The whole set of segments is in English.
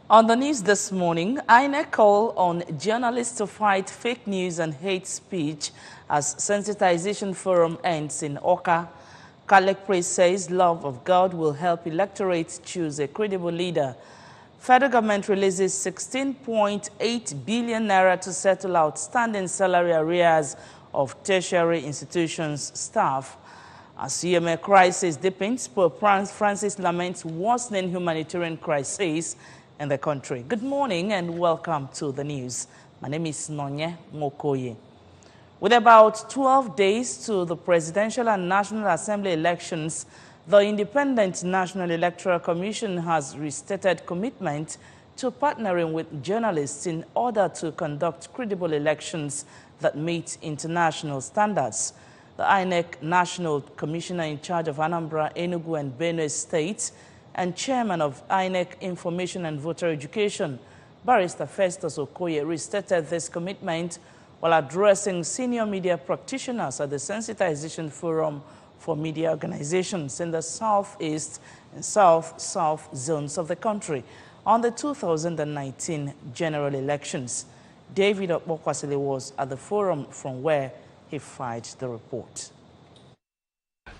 On the news this morning, INEC call on journalists to fight fake news and hate speech as sensitization forum ends in Oka. Catholic priest says love of God will help electorates choose a credible leader. Federal government releases 16.8 billion naira to settle outstanding salary arrears of tertiary institutions staff. As CMA crisis deepens, Pope Francis laments worsening humanitarian crisis in the country. Good morning and welcome to the news. My name is Nonye Mokoye. With about 12 days to the presidential and National Assembly elections, the Independent National Electoral Commission has restated commitment to partnering with journalists in order to conduct credible elections that meet international standards. The INEC National Commissioner in charge of Anambra, Enugu, and Benue states and chairman of INEC Information and Voter Education, Barrister Festus Okoye, restated this commitment while addressing senior media practitioners at the Sensitization Forum for Media Organizations in the Southeast and South zones of the country on the 2019 general elections. David Okpokwasile was at the forum from where he filed the report.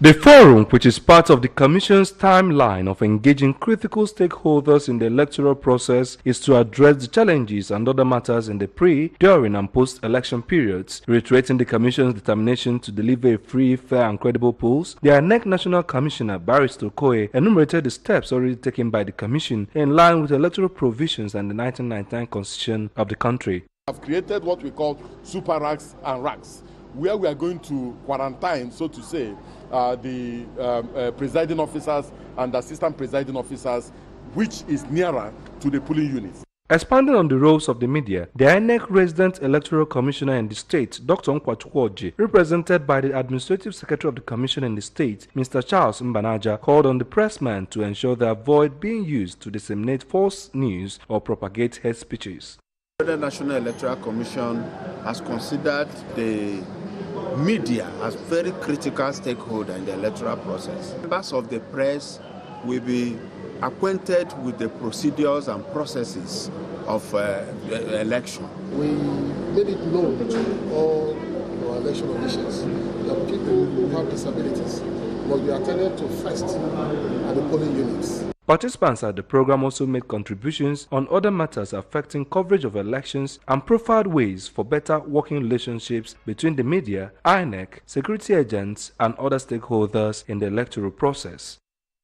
The forum, which is part of the Commission's timeline of engaging critical stakeholders in the electoral process, is to address the challenges and other matters in the pre, during and post-election periods. Reiterating the Commission's determination to deliver a free, fair and credible polls, the INEC National Commissioner Barrister Okoye enumerated the steps already taken by the Commission in line with electoral provisions and the 1999 Constitution of the country. We have created what we call super racks and racks, where we are going to quarantine, so to say, the presiding officers and assistant presiding officers, which is nearer to the polling units. Expanding on the roles of the media, the INEC Resident Electoral Commissioner in the state, Dr. Nkwachukwu, represented by the Administrative Secretary of the Commission in the state, Mr. Charles Mbanaja, called on the pressmen to ensure they avoid being used to disseminate false news or propagate hate speeches. The National Electoral Commission has considered the media as very critical stakeholder in the electoral process. Members of the press will be acquainted with the procedures and processes of the election. We made it known to all our election officials that people who have disabilities must be attended to first at the polling units. Participants at the program also made contributions on other matters affecting coverage of elections and profiled ways for better working relationships between the media, INEC, security agents, and other stakeholders in the electoral process.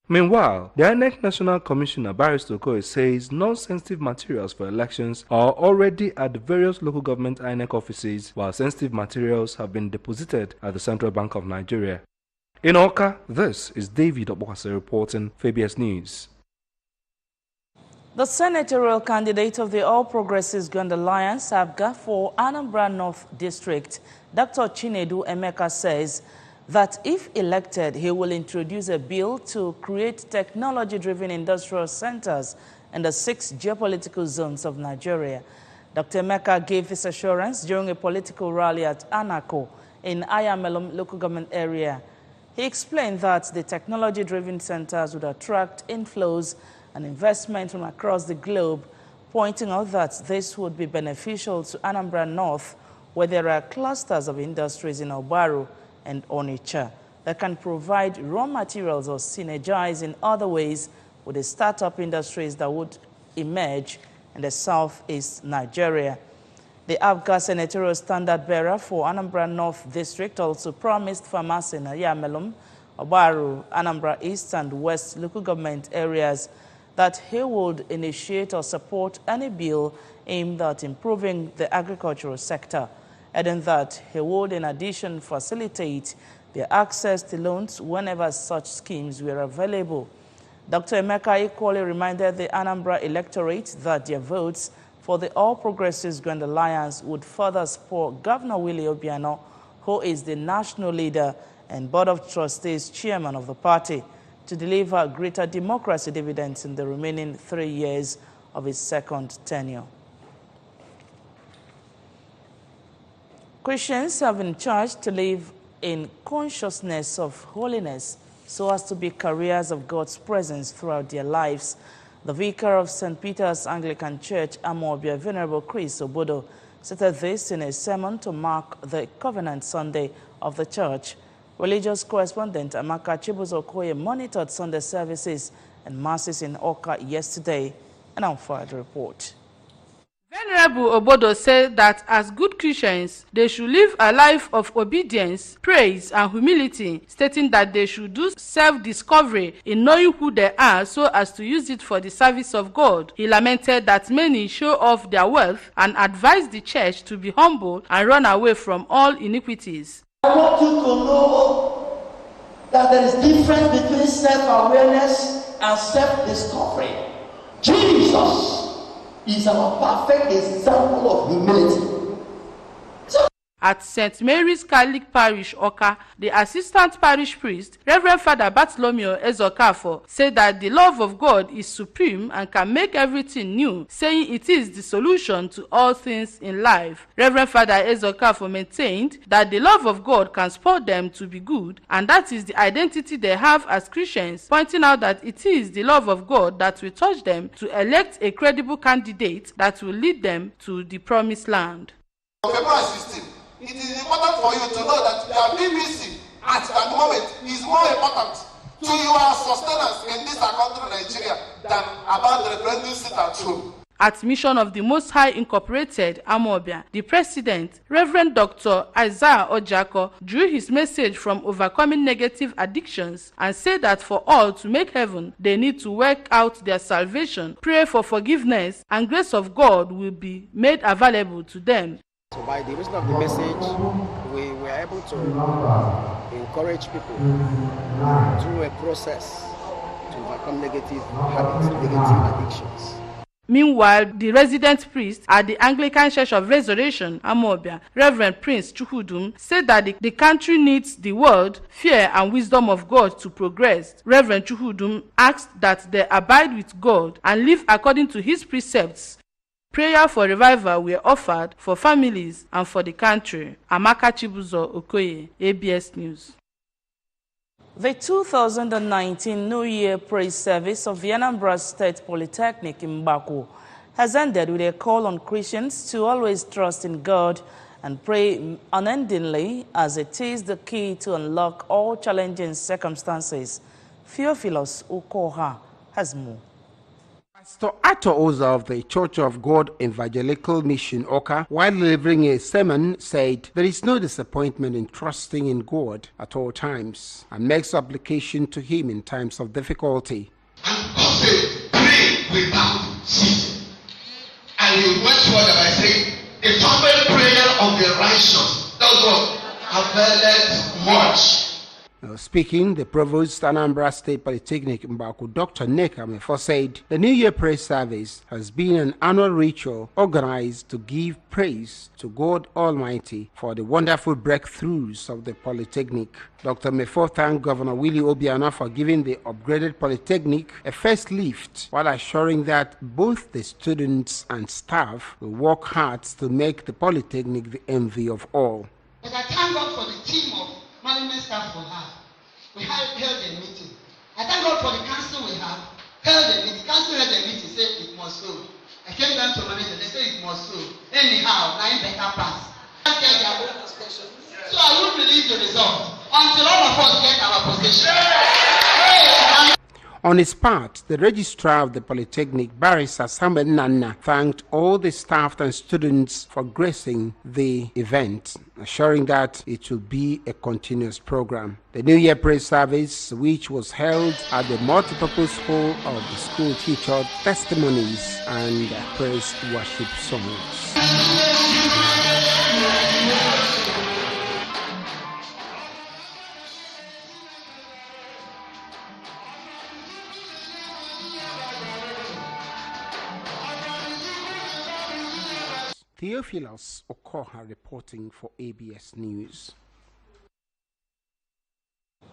Meanwhile, the INEC National Commissioner Barrister Okoye says non-sensitive materials for elections are already at the various local government INEC offices, while sensitive materials have been deposited at the Central Bank of Nigeria. In Oka, this is David Okpokwasile reporting for ABS News. The senatorial candidate of the All Progressives Grand Alliance, ABGA, for Anambra North District, Dr. Chinedu Emeka, says that if elected, he will introduce a bill to create technology-driven industrial centers in the 6 geopolitical zones of Nigeria. Dr. Emeka gave this assurance during a political rally at Anako in Ayamelum local government area. He explained that the technology-driven centers would attract inflows and investment from across the globe, pointing out that this would be beneficial to Anambra North, where there are clusters of industries in Obaru and Onitsha that can provide raw materials or synergize in other ways with the startup industries that would emerge in the southeast Nigeria. The ABGA senatorial standard bearer for Anambra North District also promised farmers in Ayamelum, Obaru, Anambra East and West local government areas that he would initiate or support any bill aimed at improving the agricultural sector, adding that he would in addition facilitate their access to loans whenever such schemes were available. Dr. Emeka equally reminded the Anambra electorate that their votes for the All Progressives Grand Alliance would further support Governor Willie Obiano, who is the national leader and Board of Trustees chairman of the party, to deliver greater democracy dividends in the remaining 3 years of his second tenure. Christians have been charged to live in consciousness of holiness so as to be carriers of God's presence throughout their lives. The vicar of St. Peter's Anglican Church, Anambra, Venerable Chris Obodo, stated this in a sermon to mark the Covenant Sunday of the church. Religious correspondent Amaka Chibuzo-Okoye monitored Sunday services and masses in Oka yesterday, and on further report. Venerable Obodo said that as good Christians, they should live a life of obedience, praise, and humility, stating that they should do self-discovery in knowing who they are so as to use it for the service of God. He lamented that many show off their wealth and advised the church to be humble and run away from all iniquities. I want you to know that there is difference between self-awareness and self-discovery. Jesus is our perfect example of humility. At St. Mary's Catholic Parish, Oka, the assistant parish priest, Reverend Father Bartholomew Ezokafo, said that the love of God is supreme and can make everything new, saying it is the solution to all things in life. Reverend Father Ezokafo maintained that the love of God can spur them to be good, and that is the identity they have as Christians, pointing out that it is the love of God that will touch them to elect a credible candidate that will lead them to the promised land. February 16. It is important for you to know that your BBC at the moment is more important to your sustenance in this country, Nigeria, than about the referendum seat at home. At Mission of the Most High Incorporated, Anambra, the president, Reverend Dr. Isaiah Ojako, drew his message from overcoming negative addictions and said that for all to make heaven, they need to work out their salvation, pray for forgiveness, and grace of God will be made available to them. So by the reason of the message, we were able to encourage people through a process to overcome negative habits, negative addictions. Meanwhile, the resident priest at the Anglican Church of Resurrection, Anambra, Reverend Prince Chukwudum, said that the country needs the word, fear, and wisdom of God to progress. Reverend Chukwudum asked that they abide with God and live according to his precepts. Prayer for revival were offered for families and for the country. Amaka Chibuzo-Okoye, ABS News. The 2019 New Year Praise Service of the Anambra State Polytechnic in Baku has ended with a call on Christians to always trust in God and pray unendingly, as it is the key to unlock all challenging circumstances. Theophilus Ukoha has more. Pastor Ato Oza of the Church of God Evangelical Mission Oka, while delivering a sermon, said there is no disappointment in trusting in God at all times and makes application to Him in times of difficulty. And God said, pray without ceasing. And He went further by saying, the fervent prayer of the righteous does what? Availeth much. Now, speaking, the Provost Anambra State Polytechnic in Baku, Dr. Neka Mefo, said the New Year Praise Service has been an annual ritual organized to give praise to God Almighty for the wonderful breakthroughs of the Polytechnic. Dr. Mefo thanked Governor Willie Obiano for giving the upgraded Polytechnic a first lift, while assuring that both the students and staff will work hard to make the Polytechnic the envy of all. But I thank God for the team of management staff we have. We held a meeting. I thank God for the council we have. Held a meeting. Council held a meeting, said it must so. I came down to management, they said it must so. Anyhow, 9 better pass. So I won't release the result until all of us get our position. On his part, the registrar of the Polytechnic, Barrister Samuel Nana, thanked all the staff and students for gracing the event, assuring that it will be a continuous program. The New Year Praise Service, which was held at the multipurpose hall of the school, featured testimonies and praise worship songs. Theophilus Okoha reporting for ABS News.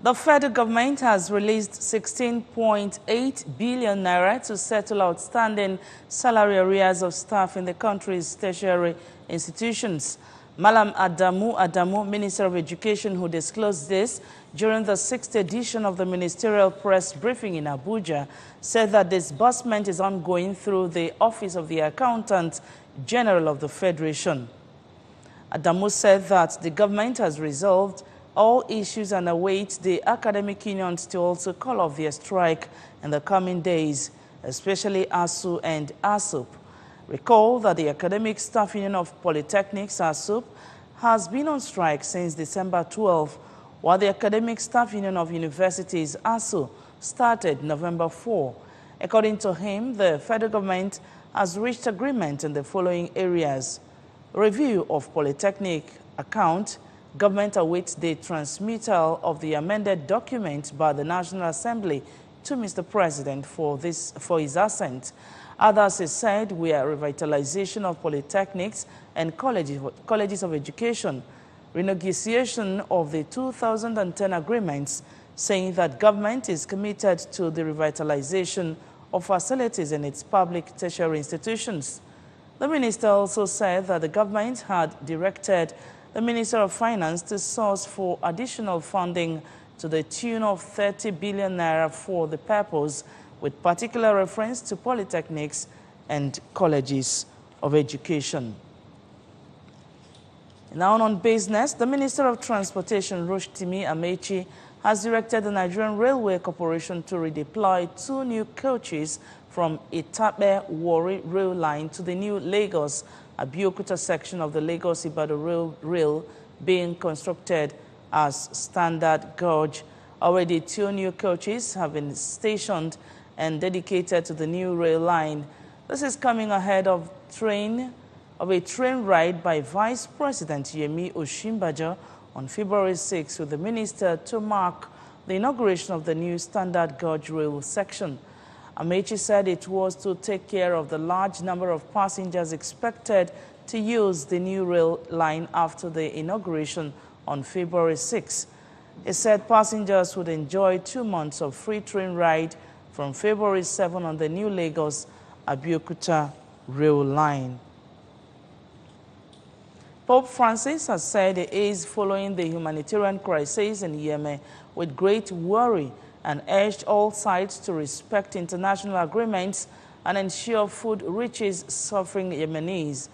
The federal government has released 16.8 billion naira to settle outstanding salary arrears of staff in the country's tertiary institutions. Malam Adamu, Minister of Education, who disclosed this during the 6th edition of the ministerial press briefing in Abuja, said that disbursement is ongoing through the Office of the Accountant General of the Federation. Adamu said that the government has resolved all issues and awaits the academic unions to also call off their strike in the coming days, especially ASU and ASUP. Recall that the Academic Staff Union of Polytechnics, ASUP, has been on strike since December 12, while the Academic Staff Union of Universities, ASU, started November 4. According to him, the federal government has reached agreement in the following areas: review of Polytechnic account. Government awaits the transmittal of the amended document by the National Assembly to Mr. President for his assent. Others, he said, were revitalization of polytechnics and colleges of education, renegotiation of the 2010 agreements, saying that government is committed to the revitalization of facilities in its public tertiary institutions. The minister also said that the government had directed the Minister of Finance to source for additional funding to the tune of 30 billion naira for the purpose, with particular reference to polytechnics and colleges of education. Now on business, the Minister of Transportation, Rotimi Amechi, has directed the Nigerian Railway Corporation to redeploy 2 new coaches from Itape-Warri rail line to the new Lagos-Abeokuta section of the Lagos-Ibadan rail being constructed as standard gauge. Already 2 new coaches have been stationed and dedicated to the new rail line. This is coming ahead of a train ride by Vice President Yemi Osinbajo on February 6 with the minister to mark the inauguration of the new standard gauge rail section. Amechi said it was to take care of the large number of passengers expected to use the new rail line after the inauguration on February 6. He said passengers would enjoy 2 months of free train ride from February 7 on the new Lagos-Abeokuta rail line. Pope Francis has said he is following the humanitarian crisis in Yemen with great worry and urged all sides to respect international agreements and ensure food reaches suffering Yemenis.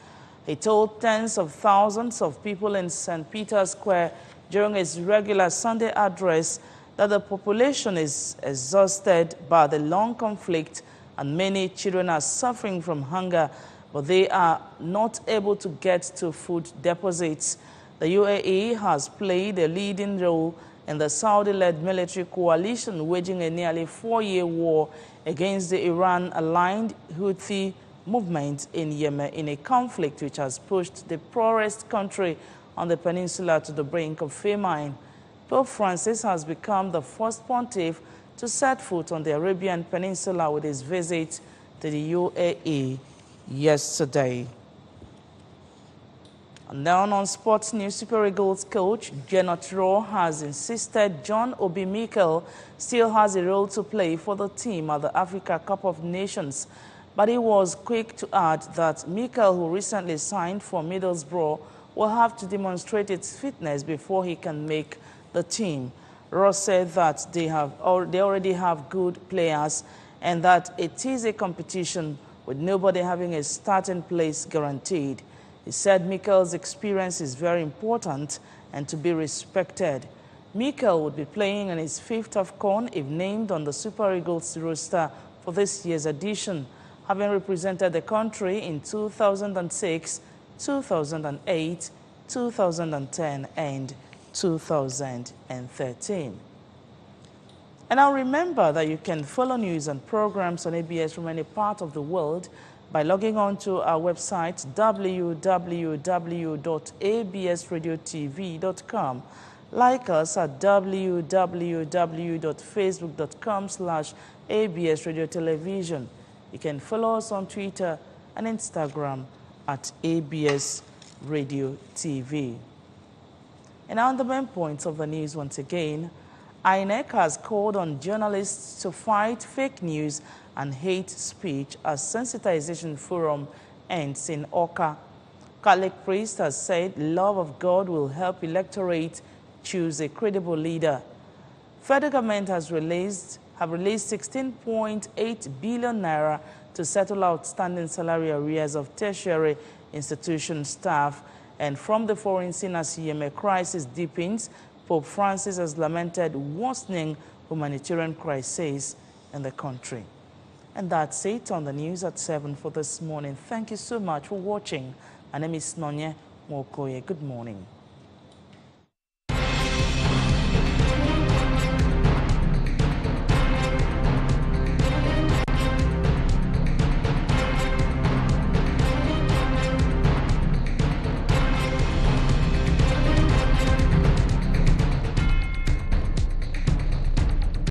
He told tens of thousands of people in St. Peter's Square during his regular Sunday address that the population is exhausted by the long conflict and many children are suffering from hunger, but they are not able to get to food deposits. The UAE has played a leading role in the Saudi-led military coalition waging a nearly 4-year war against the Iran-aligned Houthi movement in Yemen in a conflict which has pushed the poorest country on the peninsula to the brink of famine. Pope Francis has become the first pontiff to set foot on the Arabian Peninsula with his visit to the UAE yesterday. And now on sports news, Super Eagles coach Gernot Rohr has insisted John Obi Mikel still has a role to play for the team at the Africa Cup of Nations. But he was quick to add that Mikel, who recently signed for Middlesbrough, will have to demonstrate its fitness before he can make the team. Ross said that they already have good players and that it is a competition with nobody having a starting place guaranteed. He said Mikel's experience is very important and to be respected. Mikel would be playing in his 5th AFCON if named on the Super Eagles roster for this year's edition, having represented the country in 2006, 2008, 2010 and 2013. And now remember that you can follow news and programs on ABS from any part of the world by logging on to our website www.absradiotv.com. Like us at www.facebook.com/ABSRadioTelevision. You can follow us on Twitter and Instagram at ABS Radio TV. And on the main points of the news once again, INEC has called on journalists to fight fake news and hate speech as sensitization forum ends in Awka. Catholic priest has said love of God will help electorate choose a credible leader. Federal government have released 16.8 billion naira to settle outstanding salary arrears of tertiary institution staff. And from the foreign scene as Yemen crisis deepens, Pope Francis has lamented worsening humanitarian crisis in the country. And that's it on the news at 7 for this morning. Thank you so much for watching. My name is Nonye Mokoye. Good morning.